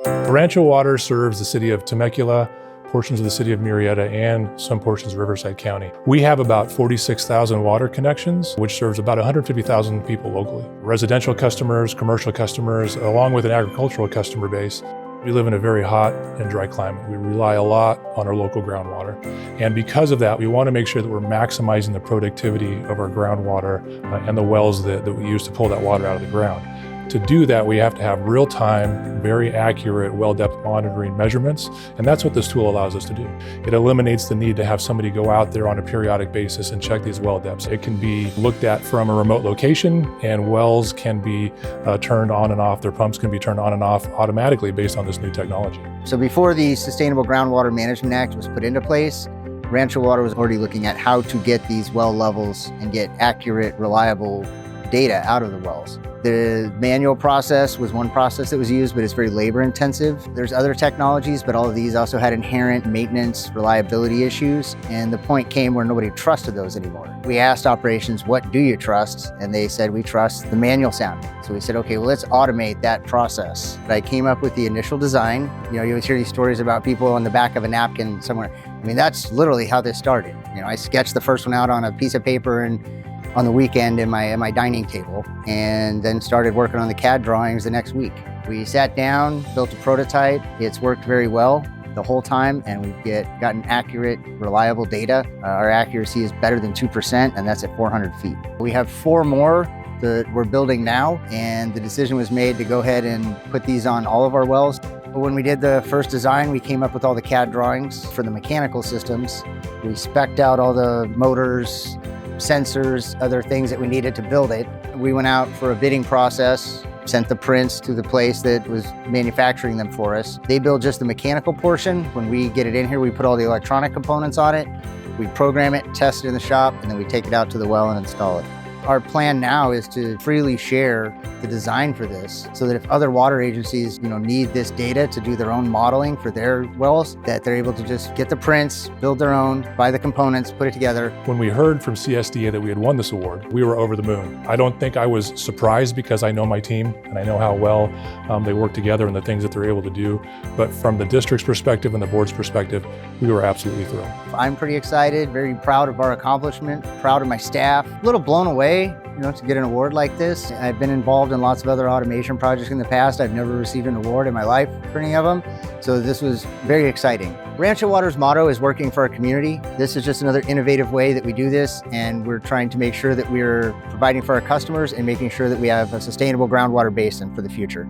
Rancho Water serves the city of Temecula, portions of the city of Murrieta, and some portions of Riverside County. We have about 46,000 water connections, which serves about 150,000 people locally. Residential customers, commercial customers, along with an agricultural customer base. We live in a very hot and dry climate. We rely a lot on our local groundwater. And because of that, we want to make sure that we're maximizing the productivity of our groundwater and the wells that we use to pull that water out of the ground. To do that, we have to have real-time, very accurate well depth monitoring measurements, and that's what this tool allows us to do. It eliminates the need to have somebody go out there on a periodic basis and check these well depths. It can be looked at from a remote location, and wells can be turned on and off. Their pumps can be turned on and off automatically based on this new technology. So before the Sustainable Groundwater Management Act was put into place, Rancho Water was already looking at how to get these well levels and get accurate, reliable data out of the wells. The manual process was one process that was used, but it's very labor intensive. There's other technologies, but all of these also had inherent maintenance, reliability issues. And the point came where nobody trusted those anymore. We asked operations, what do you trust? And they said, we trust the manual sounding. So we said, okay, well, let's automate that process. I came up with the initial design. You always hear these stories about people on the back of a napkin somewhere. I mean, that's literally how this started. I sketched the first one out on a piece of paper and on the weekend in my dining table, and then started working on the CAD drawings the next week. We sat down, built a prototype. It's worked very well the whole time, and we've gotten accurate, reliable data. Our accuracy is better than 2%, and that's at 400 feet. We have 4 more that we're building now, and the decision was made to go ahead and put these on all of our wells. When we did the first design, we came up with all the CAD drawings for the mechanical systems. We spec'd out all the motors, sensors, other things that we needed to build it. We went out for a bidding process, sent the prints to the place that was manufacturing them for us. They build just the mechanical portion. When we get it in here, we put all the electronic components on it. We program it, test it in the shop, and then we take it out to the well and install it. Our plan now is to freely share the design for this so that if other water agencies need this data to do their own modeling for their wells, that they're able to just get the prints, build their own, buy the components, put it together. When we heard from CSDA that we had won this award, we were over the moon. I don't think I was surprised because I know my team and I know how well they work together and the things that they're able to do. But from the district's perspective and the board's perspective, we were absolutely thrilled. I'm pretty excited, very proud of our accomplishment, proud of my staff, a little blown away to get an award like this. I've been involved in lots of other automation projects in the past. I've never received an award in my life for any of them. So this was very exciting. Rancho Water's motto is working for our community. This is just another innovative way that we do this, and we're trying to make sure that we're providing for our customers and making sure that we have a sustainable groundwater basin for the future.